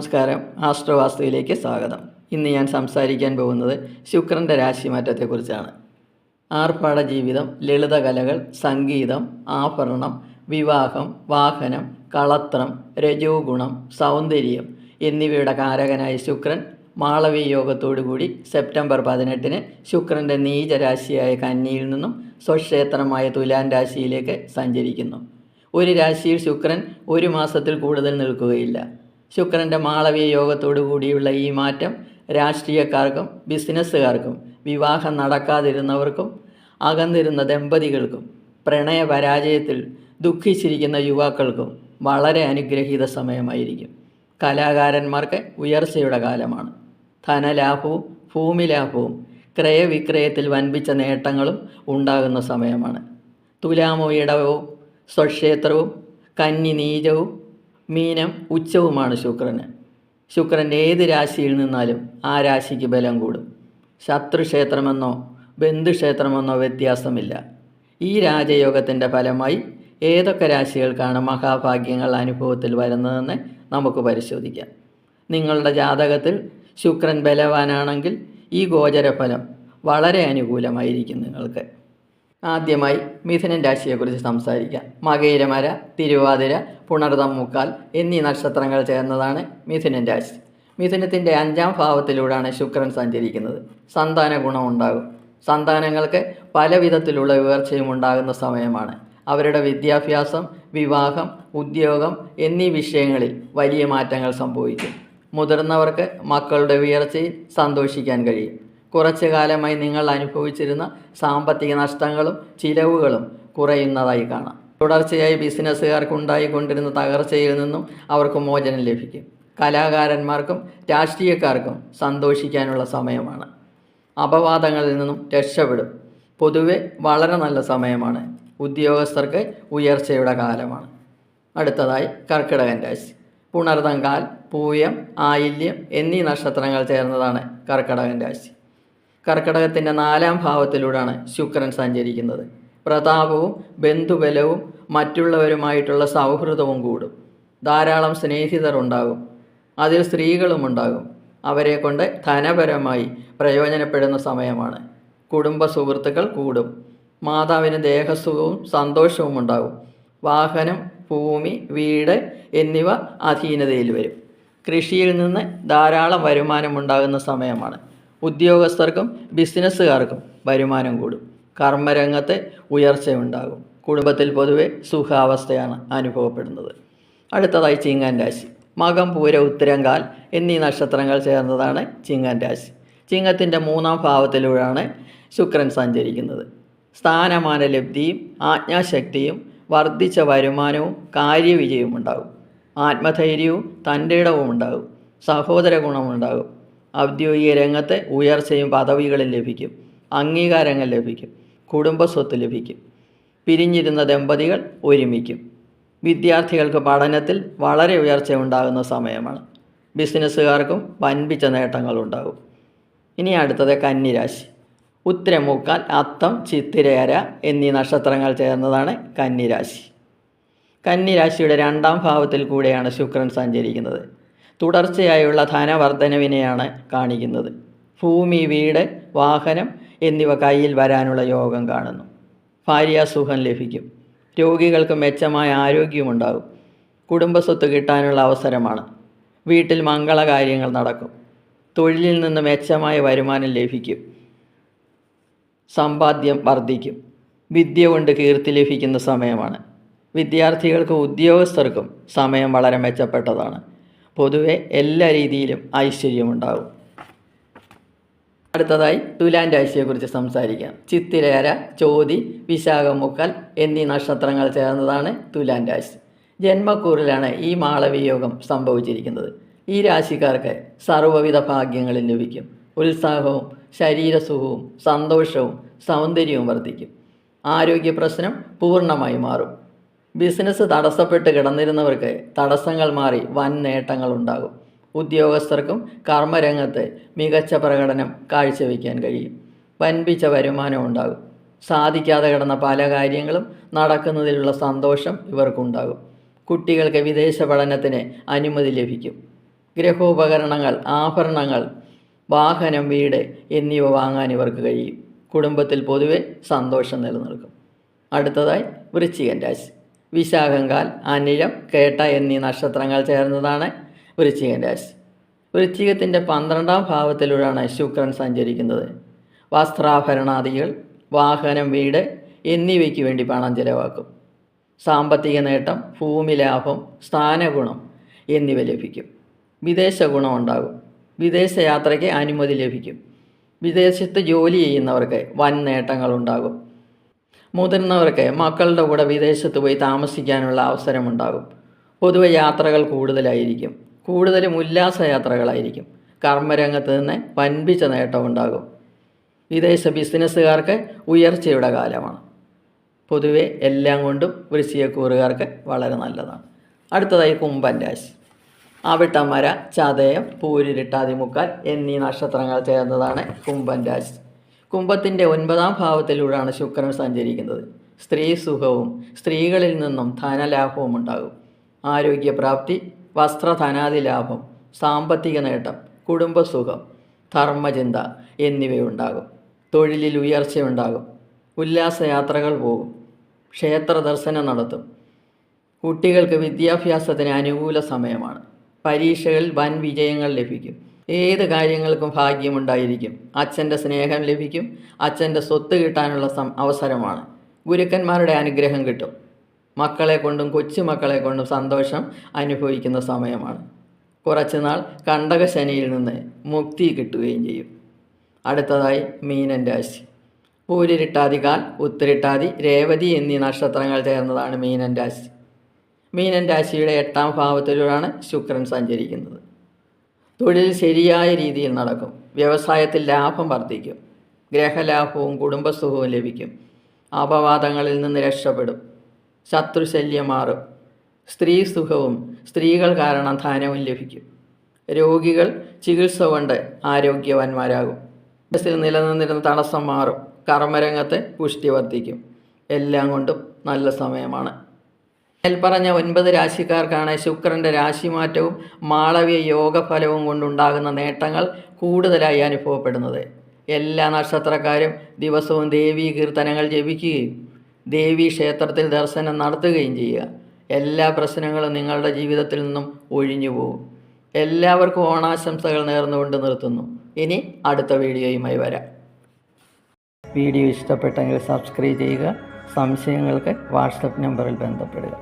നമസ്കാരം. ആസ്ട്രോവാസ്തുവിലേക്ക് സ്വാഗതം. ഇന്ന് ഞാൻ സംസാരിക്കാൻ പോകുന്നത് ശുക്രൻ്റെ രാശിമാറ്റത്തെക്കുറിച്ചാണ്. ആർഭാട ജീവിതം, ലളിതകലകൾ, സംഗീതം, ആഭരണം, വിവാഹം, വാഹനം, കളത്രം, രജോ ഗുണം, സൗന്ദര്യം എന്നിവയുടെ കാരകനായ ശുക്രൻ മാളവി യോഗത്തോടുകൂടി സെപ്റ്റംബർ 18-ന് ശുക്രൻ്റെ നീചരാശിയായ കന്നിയിൽ നിന്നും സ്വക്ഷേത്രമായ തുലാൻ രാശിയിലേക്ക് സഞ്ചരിക്കുന്നു. ഒരു രാശിയിൽ ശുക്രൻ ഒരു മാസത്തിൽ കൂടുതൽ നിൽക്കുകയില്ല. ശുക്രൻ്റെ മാളവീയ യോഗത്തോടു കൂടിയുള്ള ഈ മാറ്റം രാഷ്ട്രീയക്കാർക്കും ബിസിനസ്സുകാർക്കും വിവാഹം നടക്കാതിരുന്നവർക്കും അകന്നിരുന്ന ദമ്പതികൾക്കും പ്രണയ പരാജയത്തിൽ ദുഃഖിച്ചിരിക്കുന്ന യുവാക്കൾക്കും വളരെ അനുഗ്രഹീത സമയമായിരിക്കും. കലാകാരന്മാർക്ക് ഉയർച്ചയുടെ കാലമാണ്. ധനലാഭവും ഭൂമിലാഭവും ക്രയവിക്രയത്തിൽ വൻപിച്ച നേട്ടങ്ങളും ഉണ്ടാകുന്ന സമയമാണ്. തുലാമോ ഇടവവും സ്വക്ഷേത്രവും കന്നി നീചവും മീനം ഉച്ചവുമാണ് ശുക്രന്. ശുക്രൻ ഏത് രാശിയിൽ നിന്നാലും ആ രാശിക്ക് ബലം കൂടും. ശത്രുക്ഷേത്രമെന്നോ ബന്ധുക്ഷേത്രമെന്നോ വ്യത്യാസമില്ല. ഈ രാജയോഗത്തിൻ്റെ ഫലമായി ഏതൊക്കെ രാശികൾക്കാണ് മഹാഭാഗ്യങ്ങൾ അനുഭവത്തിൽ വരുന്നതെന്ന് നമുക്ക് പരിശോധിക്കാം. നിങ്ങളുടെ ജാതകത്തിൽ ശുക്രൻ ബലവാനാണെങ്കിൽ ഈ ഗോചരഫലം വളരെ അനുകൂലമായിരിക്കും നിങ്ങൾക്ക്. ആദ്യമായി മിഥുനൻ രാശിയെക്കുറിച്ച് സംസാരിക്കാം. മകയിരമര, തിരുവാതിര, പുണർതം മുക്കാൽ എന്നീ നക്ഷത്രങ്ങൾ ചേർന്നതാണ് മിഥുനൻ രാശി. മിഥുനത്തിൻ്റെ 5-ാം ഭാവത്തിലൂടെയാണ് ശുക്രൻ സഞ്ചരിക്കുന്നത്. സന്താന ഗുണമുണ്ടാകും. സന്താനങ്ങൾക്ക് പല വിധത്തിലുള്ള ഉയർച്ചയും ഉണ്ടാകുന്ന സമയമാണ്. അവരുടെ വിദ്യാഭ്യാസം, വിവാഹം, ഉദ്യോഗം എന്നീ വിഷയങ്ങളിൽ വലിയ മാറ്റങ്ങൾ സംഭവിക്കും. മുതിർന്നവർക്ക് മക്കളുടെ ഉയർച്ചയിൽ സന്തോഷിക്കാൻ കഴിയും. കുറച്ചു കാലമായി നിങ്ങൾ അനുഭവിച്ചിരുന്ന സാമ്പത്തിക നഷ്ടങ്ങളും ചിലവുകളും കുറയുന്നതായി കാണാം. തുടർച്ചയായി ബിസിനസ്സുകാർക്ക് ഉണ്ടായിക്കൊണ്ടിരുന്ന തകർച്ചയിൽ നിന്നും അവർക്ക് മോചനം ലഭിക്കും. കലാകാരന്മാർക്കും രാഷ്ട്രീയക്കാർക്കും സന്തോഷിക്കാനുള്ള സമയമാണ്. അപവാദങ്ങളിൽ നിന്നും രക്ഷപ്പെടും. പൊതുവെ വളരെ നല്ല സമയമാണ്. ഉദ്യോഗസ്ഥർക്ക് ഉയർച്ചയുടെ കാലമാണ്. അടുത്തതായി കർക്കിടകൻ രാശി. പുണർതം കാൽ, പൂയം, ആയില്യം എന്നീ നക്ഷത്രങ്ങൾ ചേർന്നതാണ് കർക്കിടകൻ രാശി. കർക്കിടകത്തിൻ്റെ 4-ാം ഭാവത്തിലൂടെയാണ് ശുക്രൻ സഞ്ചരിക്കുന്നത്. പ്രതാപവും ബന്ധുബലവും മറ്റുള്ളവരുമായിട്ടുള്ള സൗഹൃദവും കൂടും. ധാരാളം സ്നേഹിതർ ഉണ്ടാകും. അതിൽ സ്ത്രീകളും ഉണ്ടാകും. അവരെ കൊണ്ട് ധനപരമായി പ്രയോജനപ്പെടുന്ന സമയമാണ്. കുടുംബ സുഹൃത്തുക്കൾ കൂടും. മാതാവിന് ദേഹസുഖവും സന്തോഷവും ഉണ്ടാകും. വാഹനം, ഭൂമി, വീട് എന്നിവ അധീനതയിൽ വരും. കൃഷിയിൽ നിന്ന് ധാരാളം വരുമാനം ഉണ്ടാകുന്ന സമയമാണ്. ഉദ്യോഗസ്ഥർക്കും ബിസിനസ്സുകാർക്കും വരുമാനം കൂടും. കർമ്മരംഗത്ത് ഉയർച്ചയുണ്ടാകും. കുടുംബത്തിൽ പൊതുവെ സുഖാവസ്ഥയാണ് അനുഭവപ്പെടുന്നത്. അടുത്തതായി ചിങ്ങൻ രാശി. മകം, പൂര, ഉത്തരങ്കാൽ എന്നീ നക്ഷത്രങ്ങൾ ചേർന്നതാണ് ചിങ്ങൻ രാശി. ചിങ്ങത്തിൻ്റെ 3-ാം ഭാവത്തിലൂടെയാണ് ശുക്രൻ സഞ്ചരിക്കുന്നത്. സ്ഥാനമാന ലബ്ധിയും ആജ്ഞാശക്തിയും വർദ്ധിച്ച വരുമാനവും കാര്യവിജയവും ഉണ്ടാകും. ആത്മധൈര്യവും തൻ്റെ ഇടവും ഉണ്ടാകും. സഹോദര ഗുണമുണ്ടാകും. ഔദ്യോഗിക രംഗത്ത് ഉയർച്ചയും പദവികളും ലഭിക്കും. അംഗീകാരങ്ങൾ ലഭിക്കും. കുടുംബസ്വത്ത് ലഭിക്കും. പിരിഞ്ഞിരുന്ന ദമ്പതികൾ ഒരുമിക്കും. വിദ്യാർത്ഥികൾക്ക് പഠനത്തിൽ വളരെ ഉയർച്ച ഉണ്ടാകുന്ന സമയമാണ്. ബിസിനസ്സുകാർക്കും വൻപിച്ച നേട്ടങ്ങളുണ്ടാകും. ഇനി അടുത്തത് കന്നിരാശി. ഉത്തരമുക്കാൽ, അത്തം, ചിത്തിരയര എന്നീ നക്ഷത്രങ്ങൾ ചേർന്നതാണ് കന്നിരാശി. കന്നിരാശിയുടെ 2-ാം ഭാവത്തിൽ കൂടെയാണ് ശുക്രൻ സഞ്ചരിക്കുന്നത്. തുടർച്ചയായുള്ള ധനവർദ്ധനവിനെയാണ് കാണിക്കുന്നത്. ഭൂമി, വീട്, വാഹനം എന്നിവ കയ്യിൽ വരാനുള്ള യോഗം കാണുന്നു. ഭാര്യാസുഖം ലഭിക്കും. രോഗികൾക്ക് മെച്ചമായ ആരോഗ്യമുണ്ടാകും. കുടുംബസ്വത്ത് കിട്ടാനുള്ള അവസരമാണ്. വീട്ടിൽ മംഗളകാര്യങ്ങൾ നടക്കും. തൊഴിലിൽ നിന്ന് മെച്ചമായ വരുമാനം ലഭിക്കും. സമ്പാദ്യം വർദ്ധിക്കും. വിദ്യ കൊണ്ട് കീർത്തി ലഭിക്കുന്ന സമയമാണ്. വിദ്യാർത്ഥികൾക്കും ഉദ്യോഗസ്ഥർക്കും സമയം വളരെ മെച്ചപ്പെട്ടതാണ്. പൊതുവെ എല്ലാ രീതിയിലും ഐശ്വര്യമുണ്ടാകും. അടുത്തതായി തുലാൻ രാശിയെക്കുറിച്ച് സംസാരിക്കാം. ചിത്തിരയര, ചോതി, വിശാഖം, മുക്കാൽ എന്നീ നക്ഷത്രങ്ങൾ ചേർന്നതാണ് തുലാൻ രാശി. ജന്മക്കൂറിലാണ് ഈ മാളവി യോഗം സംഭവിച്ചിരിക്കുന്നത്. ഈ രാശിക്കാർക്ക് സർവ്വവിധ ഭാഗ്യങ്ങളും ലഭിക്കും. ഉത്സാഹവും ശരീരസുഖവും സന്തോഷവും സൗന്ദര്യവും വർദ്ധിക്കും. ആരോഗ്യ പ്രശ്നം പൂർണ്ണമായി മാറും. ബിസിനസ് തടസ്സപ്പെട്ട് കിടന്നിരുന്നവർക്ക് തടസ്സങ്ങൾ മാറി വൻ നേട്ടങ്ങളുണ്ടാകും. ഉദ്യോഗസ്ഥർക്കും കർമ്മരംഗത്ത് മികച്ച പ്രകടനം കാഴ്ചവെക്കാൻ കഴിയും. വൻപിച്ച വരുമാനം ഉണ്ടാകും. സാധിക്കാതെ കിടന്ന പല കാര്യങ്ങളും നടക്കുന്നതിലുള്ള സന്തോഷം ഇവർക്കുണ്ടാകും. കുട്ടികൾക്ക് വിദേശ പഠനത്തിന് അനുമതി ലഭിക്കും. ഗൃഹോപകരണങ്ങൾ, ആഭരണങ്ങൾ, വാഹനം, വീട് എന്നിവ വാങ്ങാൻ ഇവർക്ക് കഴിയും. കുടുംബത്തിൽ പൊതുവെ സന്തോഷം നിലനിൽക്കും. അടുത്തതായി വൃശ്ചികൻ രാശി. വിശാഖം, കാൽ, അനിഴം, കേട്ട എന്നീ നക്ഷത്രങ്ങൾ ചേർന്നതാണ് വൃശ്ചികൻ രാശി. വൃശ്ചികത്തിൻ്റെ 12ാം ഭാവത്തിലൂടെയാണ് ശുക്രൻ സഞ്ചരിക്കുന്നത്. വസ്ത്രാഭരണാദികൾ, വാഹനം, വീട് എന്നിവയ്ക്ക് വേണ്ടി പണം ചിലവാക്കും. സാമ്പത്തിക നേട്ടം, ഭൂമി ലാഭം, സ്ഥാനഗുണം എന്നിവ ലഭിക്കും. വിദേശ ഗുണം ഉണ്ടാകും. വിദേശയാത്രയ്ക്ക് അനുമതി ലഭിക്കും. വിദേശത്ത് ജോലി ചെയ്യുന്നവർക്ക് വൻ നേട്ടങ്ങളുണ്ടാകും. മുതിർന്നവർക്ക് മക്കളുടെ കൂടെ വിദേശത്ത് പോയി താമസിക്കാനുള്ള അവസരമുണ്ടാകും. പൊതുവെ യാത്രകൾ കൂടുതലായിരിക്കും. കൂടുതലും ഉല്ലാസയാത്രകളായിരിക്കും. കർമ്മരംഗത്ത് നിന്ന് വൻപിച്ച നേട്ടമുണ്ടാകും. വിദേശ ബിസിനസ്സുകാർക്ക് ഉയർച്ചയുടെ കാലമാണ്. പൊതുവെ എല്ലാം കൊണ്ടും വൃശ്ചികക്കൂറുകാർക്ക് വളരെ നല്ലതാണ്. അടുത്തതായി കുംഭൻ രാശി. അവിട്ടമര, ചതയം, പൂരിരുട്ടാതി, മുക്കാൽ എന്നീ നക്ഷത്രങ്ങൾ ചേർന്നതാണ് കുംഭൻ രാശി. കുംഭത്തിൻ്റെ 9ാം ഭാവത്തിലൂടെയാണ് ശുക്രൻ സഞ്ചരിക്കുന്നത്. സ്ത്രീ സുഖവും സ്ത്രീകളിൽ നിന്നും ധനലാഭവും ഉണ്ടാകും. ആരോഗ്യപ്രാപ്തി, വസ്ത്രധനാദി ലാഭം, സാമ്പത്തിക നേട്ടം, കുടുംബസുഖം, ധർമ്മചിന്ത എന്നിവയുണ്ടാകും. തൊഴിലിൽ ഉയർച്ചയുണ്ടാകും. ഉല്ലാസയാത്രകൾ പോകും. ക്ഷേത്ര ദർശനം നടത്തും. കുട്ടികൾക്ക് വിദ്യാഭ്യാസത്തിന് അനുകൂല സമയമാണ്. പരീക്ഷകളിൽ വൻ വിജയങ്ങൾ ലഭിക്കും. ഏത് കാര്യങ്ങൾക്കും ഭാഗ്യമുണ്ടായിരിക്കും. അച്ഛൻ്റെ സ്നേഹം ലഭിക്കും. അച്ഛൻ്റെ സ്വത്ത് കിട്ടാനുള്ള അവസരമാണ്. ഗുരുക്കന്മാരുടെ അനുഗ്രഹം കിട്ടും. മക്കളെ കൊണ്ടും കൊച്ചുമക്കളെ കൊണ്ടും സന്തോഷം അനുഭവിക്കുന്ന സമയമാണ്. കുറച്ചുനാൾ കണ്ടകശനിയിൽ നിന്ന് മുക്തി കിട്ടുകയും ചെയ്യും. അടുത്തതായി മീനൻ രാശി. പൂരിരുട്ടാതി, കാൽ, ഉത്തരിട്ടാതി, രേവതി എന്നീ നക്ഷത്രങ്ങൾ ചേർന്നതാണ് മീനൻ രാശി. മീനൻ രാശിയുടെ 8ാം ഭാവത്തിലൂടെയാണ് ശുക്രൻ സഞ്ചരിക്കുന്നത്. തൊഴിൽ ശരിയായ രീതിയിൽ നടക്കും. വ്യവസായത്തിൽ ലാഭം വർദ്ധിക്കും. ഗ്രഹലാഭവും കുടുംബസുഖവും ലഭിക്കും. അപവാദങ്ങളിൽ നിന്ന് രക്ഷപ്പെടും. ശത്രുശല്യം മാറും. സ്ത്രീ സുഖവും സ്ത്രീകൾ കാരണം ധനവും ലഭിക്കും. രോഗികൾ ചികിത്സ കൊണ്ട് ആരോഗ്യവാന്മാരാകും. മനസ്സിൽ നിലനിന്നിരുന്ന തടസ്സം മാറും. കർമ്മരംഗത്ത് പുഷ്ടി വർദ്ധിക്കും. എല്ലാം കൊണ്ടും നല്ല സമയമാണ്. മേൽപ്പറഞ്ഞ 9 രാശിക്കാർക്കാണ് ശുക്രൻ്റെ രാശിമാറ്റവും മാളവ്യ യോഗഫലവും കൊണ്ടുണ്ടാകുന്ന നേട്ടങ്ങൾ കൂടുതലായി അനുഭവപ്പെടുന്നത്. എല്ലാ നക്ഷത്രക്കാരും ദിവസവും ദേവീ കീർത്തനങ്ങൾ ജപിക്കുകയും ദേവീ ക്ഷേത്രത്തിൽ ദർശനം നടത്തുകയും ചെയ്യുക. എല്ലാ പ്രശ്നങ്ങളും നിങ്ങളുടെ ജീവിതത്തിൽ നിന്നും ഒഴിഞ്ഞു പോകും. എല്ലാവർക്കും ഓണാശംസകൾ നേർന്നുകൊണ്ട് നിർത്തുന്നു. ഇനി അടുത്ത വീഡിയോയുമായി വരാം. വീഡിയോ ഇഷ്ടപ്പെട്ടെങ്കിൽ സബ്സ്ക്രൈബ് ചെയ്യുക. സംശയങ്ങൾക്ക് വാട്സപ്പ് നമ്പറിൽ ബന്ധപ്പെടുക.